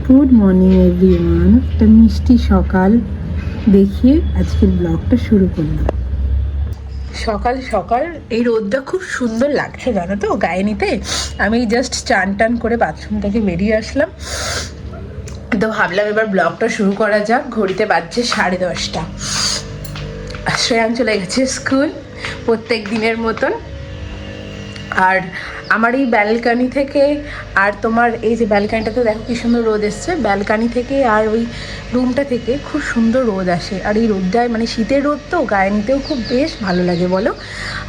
Good morning everyone. একটা মিষ্টি সকাল দেখিয়ে আজকের ব্লগটা শুরু করলাম। সকাল সকাল এই রোদটা খুব সুন্দর লাগছে, জানো তো গায়ে নিতে। আমি জাস্ট চান টান করে বাথরুম থেকে বেরিয়ে আসলাম, তো ভাবলাম এবার ব্লগটা শুরু করা যাক। ঘড়িতে বাজছে 10:30। শ্রেয়ান চলে গেছে স্কুল প্রত্যেক দিনের মতন। আর আমার এই ব্যালকানি থেকে, আর তোমার এই যে ব্যালকানিটাতে দেখো কি সুন্দর রোদ এসছে, ব্যালকানি থেকে আর ওই রুমটা থেকে খুব সুন্দর রোদ আসে। আর এই রোদটায় মানে শীতের রোদ তো গায়ে নিতেও খুব বেশ ভালো লাগে, বলো।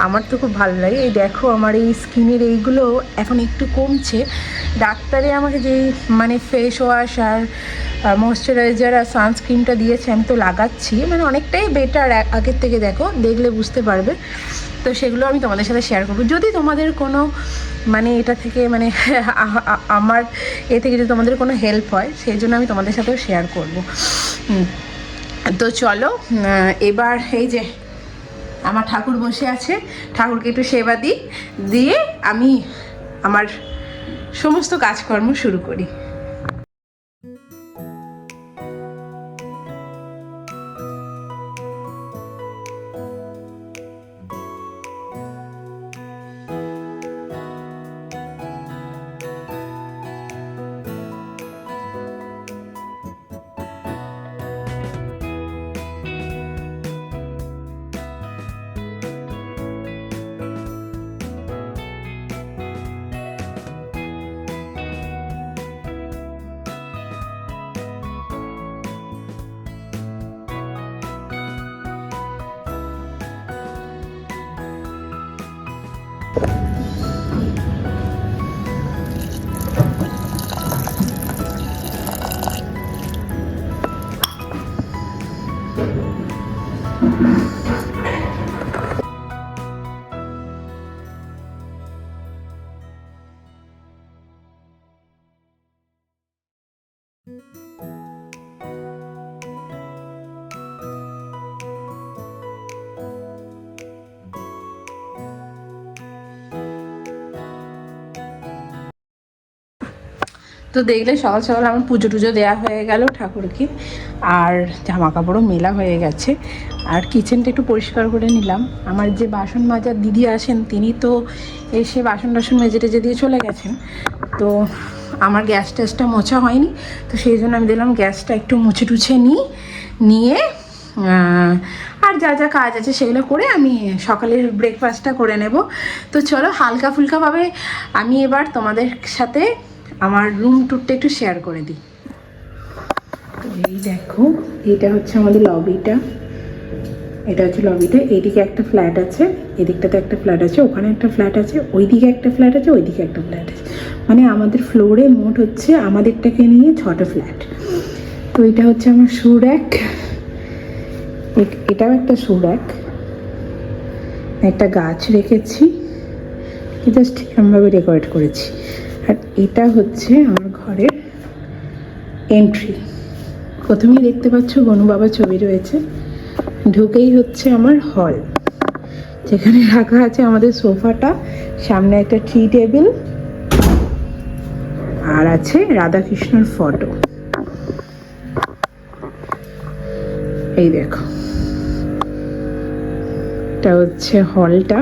আমার তো খুব ভালো লাগে। এই দেখো আমার এই স্কিনের এইগুলো এখন একটু কমছে। ডাক্তারে আমাকে যেই মানে ফেস ওয়াশ আর ময়শ্চারাইজার আর সানস্ক্রিনটা দিয়েছে, আমি তো লাগাচ্ছি, মানে অনেকটাই বেটার আগের থেকে। দেখো, দেখলে বুঝতে পারবে। তো সেগুলো আমি তোমাদের সাথে শেয়ার করবো। যদি তোমাদের কোনো মানে এটা থেকে মানে আমার এ থেকে যদি তোমাদের কোনো হেল্প হয়, সেই জন্য আমি তোমাদের সাথেও শেয়ার করবো। তো চলো এবার এই যে আমার ঠাকুর বসে আছে, ঠাকুরকে একটু সেবা দিয়ে আমি আমার সমস্ত কাজকর্ম শুরু করি। তো দেখলে সকাল সকাল আমার পুজো টুজো দেওয়া হয়ে গেল ঠাকুরকে, আর জামা কাপড়ও মেলা হয়ে গেছে। আর কিচেনটা একটু পরিষ্কার করে নিলাম। আমার যে বাসন মাজার দিদি আসেন, তিনি তো এসে বাসন টাসন মেজে টেজে দিয়ে চলে গেছেন। তো আমার গ্যাস ট্যাসটা মোছা হয়নি, তো সেই জন্য আমি দিলাম গ্যাসটা একটু মুছে টুছে নিয়ে আর যা যা কাজ আছে সেগুলো করে আমি সকালের ব্রেকফাস্টটা করে নেব। তো চলো হালকা ফুলকাভাবে আমি এবার তোমাদের সাথে আমার রুম ট্যুরটা একটু শেয়ার করে দিই। তো এই দেখো, এটা হচ্ছে আমাদের লবিটা। এটা হচ্ছে লবিটা। এইদিকে একটা ফ্ল্যাট আছে, এদিকটাতে একটা ফ্ল্যাট আছে, ওখানে একটা ফ্ল্যাট আছে, ওইদিকে একটা ফ্ল্যাট আছে, ওইদিকে একটা ফ্ল্যাট আছে। মানে আমাদের ফ্লোরে মোট হচ্ছে আমাদেরটাকে নিয়ে 6টা ফ্ল্যাট। তো এটা হচ্ছে আমার শু র্যাক, এটাও একটা শু র্যাক। একটা গাছ রেখেছি, জাস্ট এরকমভাবে ডেকোরেট করেছি। আর এটা হচ্ছে আমার ঘরের এন্ট্রি। প্রথমেই দেখতে পাচ্ছ গনু বাবার ছবি রয়েছে। ঢুকেই হচ্ছে আমার হল, যেখানে রাখা আছে আমাদের সোফাটা, সামনে একটা টি টেবিল, আর আছে রাধাকৃষ্ণর ফটো। এই দেখো, এটা হচ্ছে হলটা।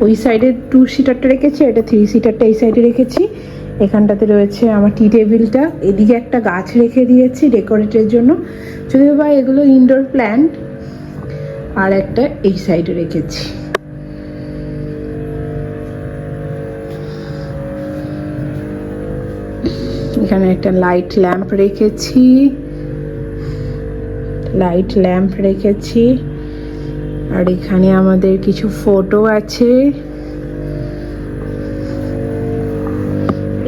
ওই সাইডে 2 সিটারটা রেখেছি, এটা 3 সিটারটা এই সাইডে রেখেছি। এখানটাতে রয়েছে আমার টি টেবিলটা। এদিকে একটা গাছ রেখে দিয়েছি ডেকোরেটের জন্য, যদিও বা এগুলো ইনডোর প্ল্যান্ট। আর একটা এই সাইডে রেখেছি। এখানে একটা লাইট ল্যাম্প রেখেছি। আর এখানে আমাদের কিছু ফটো আছে।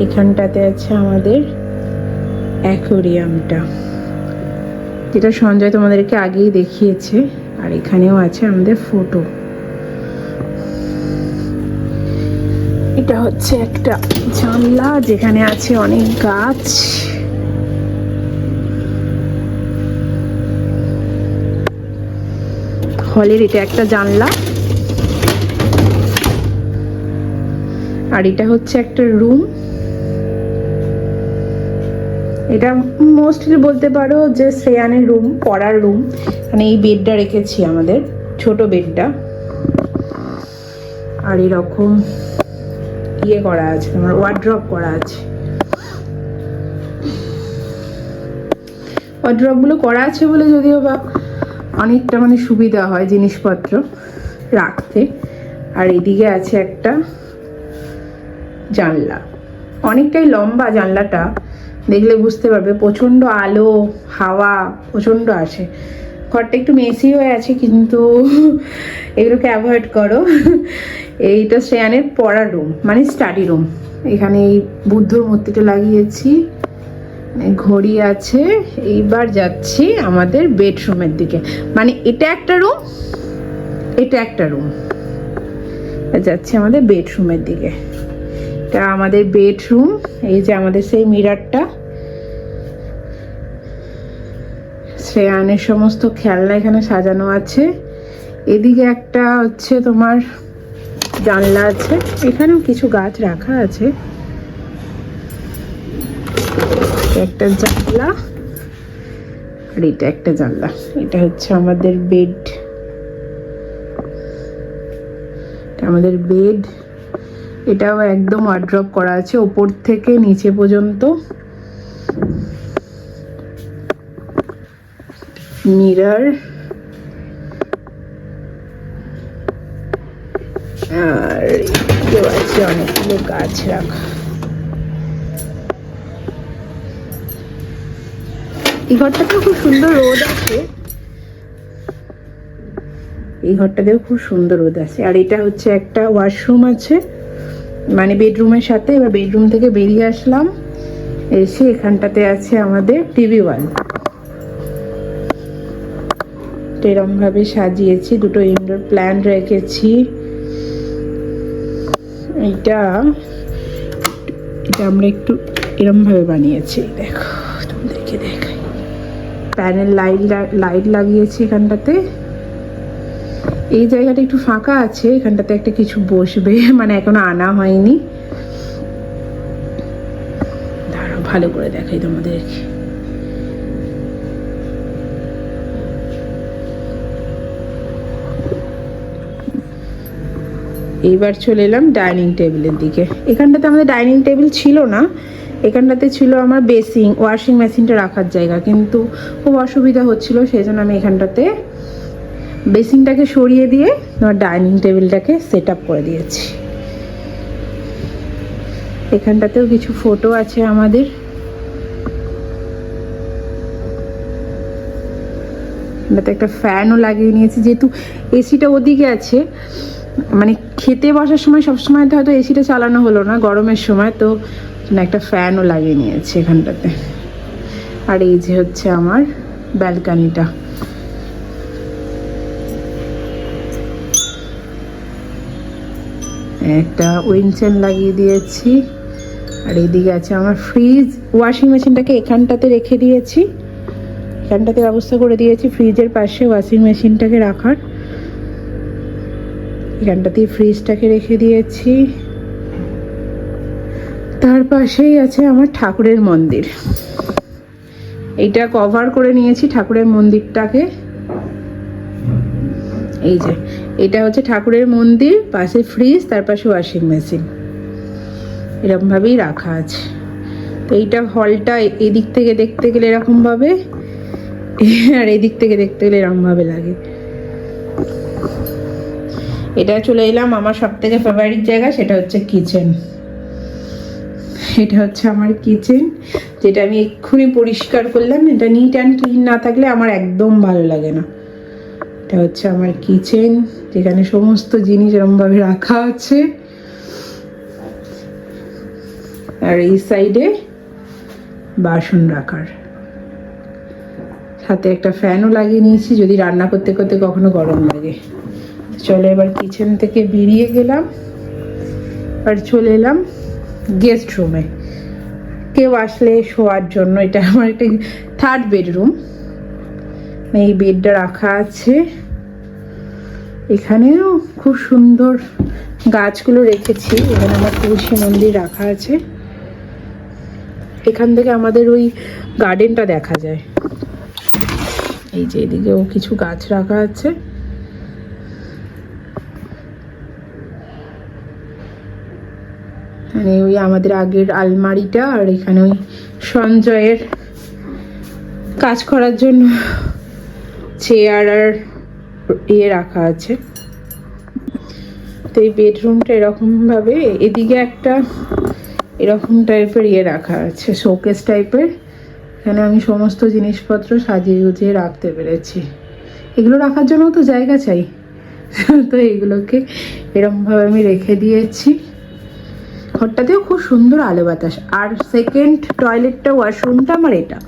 এখানটাতে আছে আমাদের অ্যাকোরিয়ামটা, যেটা সঞ্জয় তোমাদেরকে আগেই দেখিয়েছে। আর এখানেও আছে আমাদের ফটো। এটা হচ্ছে একটা জানলা, যেখানে আছে অনেক গাছ। হলের এটা একটা জানলা। আর এটা হচ্ছে একটা রুম। এটা মোস্টলি বলতে পারো যে শ্রেয়ানের রুম, পড়ার রুম। মানে এই বেডটা রেখেছি, আমাদের ছোট বেডটা। আর এরকম ইয়ে করা আছে, আমার ওয়ার্ড্রপ করা আছে। ওয়ার্ড্রপগুলো করা আছে বলে যদিও বা অনেকটা মানে সুবিধা হয় জিনিসপত্র রাখতে। আর এদিকে আছে একটা জানলা, অনেকটাই লম্বা জানলাটা, দেখলে বুঝতে পারবে। প্রচণ্ড আলো হাওয়া প্রচণ্ড আসে। ঘরটা একটু মেসি হয়ে আছে, কিন্তু এগুলোকে অ্যাভয়েড করো। এইটা শ্রেয়ানের পড়ার রুম, মানে স্টাডি রুম। এখানে এই বুদ্ধর মূর্তিটা লাগিয়েছি, ঘড়ি আছে। এইবার যাচ্ছি আমাদের বেডরুমের দিকে। মানে এটা একটা রুম, এটা একটা রুম, যাচ্ছি আমাদের বেডরুমের দিকে। এটা আমাদের বেডরুম। এই যে আমাদের সেই মিররটা, শ্রেয়ানের সমস্ত খেলনা এখানে সাজানো আছে। এদিকে একটা হচ্ছে তোমার জানলা আছে, এখানেও কিছু গাছ রাখা আছে। একটা জানলা, আর এটা একটা জানলা। এটা হচ্ছে আমাদের বেড, আমাদের বেড। এটাও একদম ওয়ার্ড্রপ করা আছে ওপর থেকে নিচে পর্যন্ত। মিরর, আর এদিকেও আছে অনেকগুলো গাছ রাখা। এই ঘরটাতেও খুব সুন্দর রোদ আছে, এই ঘরটাতেও খুব সুন্দর রোদ আছে। আর এটা হচ্ছে একটা ওয়াশরুম আছে, মানে বেডরুমের সাথে। এবার বেডরুম থেকে বেরিয়ে আসলাম, এসে এখানটাতে আছে আমাদের টিভি ওয়াল। এরকম ভাবে সাজিয়েছি, দুটো ইনডোর প্ল্যান্ট রেখেছি। এটা আমরা একটু এরকম ভাবে বানিয়েছি, দেখো তোমাদেরকে দেখাই। প্যানেল লাইট লাগিয়েছি এখানটাতে। এই জায়গাটা একটু ফাঁকা আছে, এখানটাতে একটা কিছু বসবে, মানে এখনো আনা হয়নি। দাঁড়াও ভালো করে দেখাই তোমাদেরকে। এইবার চলে এলাম ডাইনিং টেবিলের দিকে। এখানটাতে আমাদের ডাইনিং টেবিল ছিল না, এখানটাতে ছিল আমার বেসিং, ওয়াশিং মেশিনটা রাখার জায়গা, কিন্তু খুব অসুবিধা হচ্ছিল, সেই জন্য আমি এখানটাতে বেসিনটাকে সরিয়ে দিয়ে তোমার ডাইনিং টেবিলটাকে সেট আপ করে দিয়েছি। এখানটাতেও কিছু ফটো আছে আমাদের। এটাতে একটা ফ্যানও লাগিয়ে নিয়েছি, যেহেতু এসিটা ওদিকে আছে। মানে খেতে বসার সময় সবসময় তো হয়তো এসিটা চালানো হলো না গরমের সময়, তো একটা ফ্যানও লাগিয়ে নিয়েছি এখানটাতে। আর এই যে হচ্ছে আমার ব্যালকানিটা, একটা উইন্ডশেড লাগিয়ে দিয়েছি। আর এইদিকে আছে আমার ফ্রিজ। ওয়াশিং মেশিনটাকে এখানটাতে রেখে দিয়েছি, এখানটাতে ব্যবস্থা করে দিয়েছি ফ্রিজের পাশে ওয়াশিং মেশিনটাকে রাখার। এখানটাতেই ফ্রিজটাকে রেখে দিয়েছি। তার পাশেই আছে আমার ঠাকুরের মন্দির, এইটা কভার করে নিয়েছি ঠাকুরের মন্দিরটাকে। এই যে এটা হচ্ছে ঠাকুরের মন্দির, পাশে ফ্রিজ, তার পাশে ওয়াশিং মেশিন, এরকম ভাবেই রাখা আছে। তো এইটা হলটা এদিক থেকে দেখতে গেলে এরকম ভাবে, আর এদিক থেকে দেখতে গেলে এরকম ভাবে লাগে। এটা চলে এলাম আমার সব থেকে ফেভারিট জায়গা, সেটা হচ্ছে কিচেন। এটা হচ্ছে আমার কিচেন, যেটা আমি এক্ষুনি পরিষ্কার করলাম। এটা নিট অ্যান্ড ক্লিন না থাকলে আমার একদম ভালো লাগে না। এটা হচ্ছে আমার কিচেন, যেখানে সমস্ত জিনিস এরকমভাবে রাখা আছে। আর এই সাইডে বাসন রাখার, সাথে একটা ফ্যানও লাগিয়ে নিয়েছি যদি রান্না করতে করতে কখনো গরম লাগে। চলো এবার কিচেন থেকে বেরিয়ে গেলাম আর চলে এলাম গেস্ট রুমে, কেউ আসলে শোয়ার জন্য। এটা আমার একটা থার্ড বেডরুম, এই বেডটা রাখা আছে। এখানেও খুব সুন্দর গাছগুলো রেখেছি। এখানে আমার তুলসী মন্দির রাখা আছে। এখান থেকে আমাদের ওই গার্ডেনটা দেখা যায়। এই যে এদিকেও কিছু গাছ রাখা আছে। মানে ওই আমাদের আগের আলমারিটা, আর এখানে ওই সঞ্জয়ের কাজ করার জন্য চেয়ার আর রাখা আছে। তো এই বেডরুমটা এরকম ভাবে, এদিকে একটা এরকম টাইপের রাখা আছে, শোকেস টাইপের। এখানে আমি সমস্ত জিনিসপত্র সাজিয়ে গুছিয়ে রাখতে পেরেছি। এগুলো রাখার জন্য তো জায়গা চাই, তো এগুলোকে এরকমভাবে আমি রেখে দিয়েছি। ঘরটাতেও খুব সুন্দর আলো বাতাস। আর সেকেন্ড টয়লেটটা, ওয়াশরুমটা আমার এটা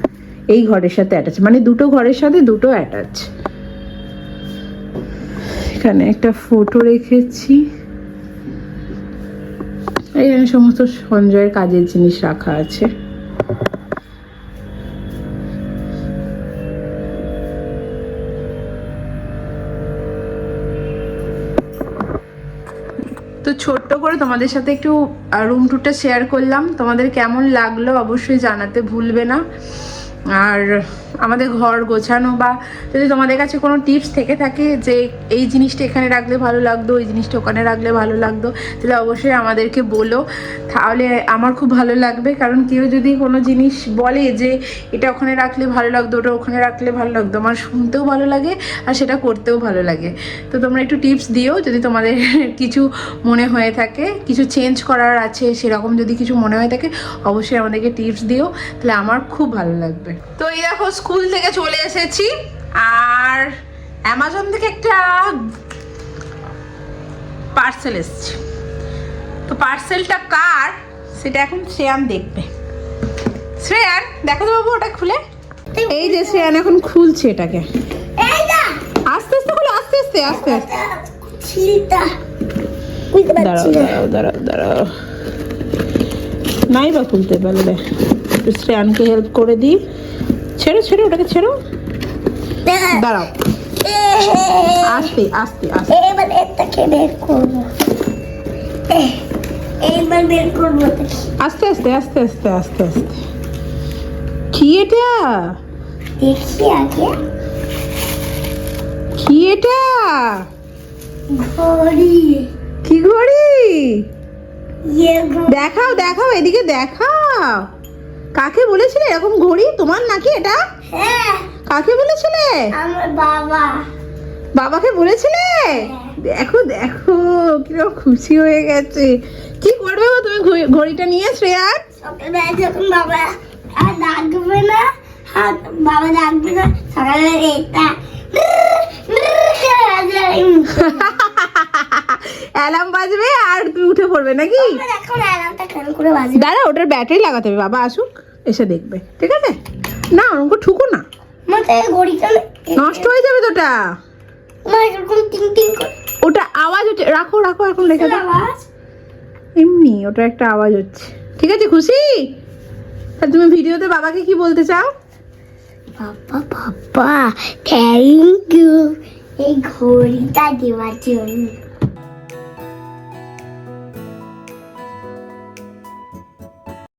এই ঘরের সাথে অ্যাটাচ, মানে দুটো ঘরের সাথে দুটো অ্যাটাচ। এখানে একটা ফটো রেখেছি। এখানে সমস্ত সঞ্জয়ের কাজের জিনিস রাখা আছে। তো ছোট্ট করে তোমাদের সাথে একটু রুম টুরটা শেয়ার করলাম। তোমাদের কেমন লাগলো অবশ্যই জানাতে ভুলবে না। আর আমাদের ঘর গোছানো বা যদি তোমাদের কাছে কোনো টিপস থেকে থাকে যে এই জিনিসটা এখানে রাখলে ভালো লাগতো, এই জিনিসটা ওখানে রাখলে ভালো লাগতো, তাহলে অবশ্যই আমাদেরকে বলো, তাহলে আমার খুব ভালো লাগবে। কারণ কেউ যদি কোনো জিনিস বলে যে এটা ওখানে রাখলে ভালো লাগতো, ওটা ওখানে রাখলে ভালো লাগতো, আমার শুনতেও ভালো লাগে আর সেটা করতেও ভালো লাগে। তো তোমরা একটু টিপস দিও যদি তোমাদের কিছু মনে হয়ে থাকে, কিছু চেঞ্জ করার আছে সেরকম যদি কিছু মনে হয়ে থাকে, অবশ্যই আমাদেরকে টিপস দিও, তাহলে আমার খুব ভালো লাগবে। তো এই দেখো স্কুল থেকে চলে এসেছি, আর অ্যামাজন থেকে একটা পার্সেল এসেছে। তো পার্সেলটা কার সেটা এখন শ্রেয়ান দেখবে। শ্রেয়ান দেখো তো বাবু ওটা খুলে। এই যে শ্রেয়ান এখন খুলছে এটাকে। আস্তে আস্তে খুলে, আস্তে আস্তে আস্তে আস্তে। দাঁড়াও দাঁড়াও দাঁড়াও দাঁড়াও, নাই বা খুলতে পারলে শ্রেয়ানকে হেল্প করে দিই। ছেড়ো ছেড়ো ওটাকে, ছেড়ো, দাঁড়াও, আস্তে আস্তে আস্তে। এবার এটাকে বের করবো, এইবার বের করবো আস্তে আস্তে আস্তে আস্তে আস্তে আস্তে। কি এটা দেখি আগে। কি এটা? ঘড়ি। কি ঘড়ি? ঘড়ি দেখাও দেখাও, এদিকে দেখাও। কাকে বলেছিলে এরকম ঘড়ি তোমার নাকি এটা? হ্যাঁ। কাকে বলেছিলে? আমার বাবা। বাবাকে বলেছিলে? দেখো দেখো কিরকম খুশি হয়ে গেছে। কি করবে গো তুমি ঘড়িটা নিয়ে শ্রেয়ান? সকালবেলা যখন বাবা আর ডাকবে না, বাবা ডাকবে না, সকালে এটা অ্যালার্ম বাজবে আর তুমি উঠে পড়বে নাকি? এখন অ্যালার্মটা কেন করে বাজবে? দাঁড়া, ওটার ব্যাটারি লাগাতে হবে, বাবা আসুক এসে দেখবে, ঠিক আছে? না ওরকম ঠুকো না, মাথায় ঘড়িটা নষ্ট হয়ে যাবে তো ওটা। আমার এরকম টিং টিং করে ওটা আওয়াজ হচ্ছে, রাখো রাখো এখন রেখে দাও। আওয়াজ এমনি ওটা একটা আওয়াজ হচ্ছে, ঠিক আছে? খুশি? আর তুমি ভিডিওতে বাবাকে কি বলতে চাও? বাবা বাবা থ্যাংক ইউ এই ঘড়িটা দেওয়ার জন্য।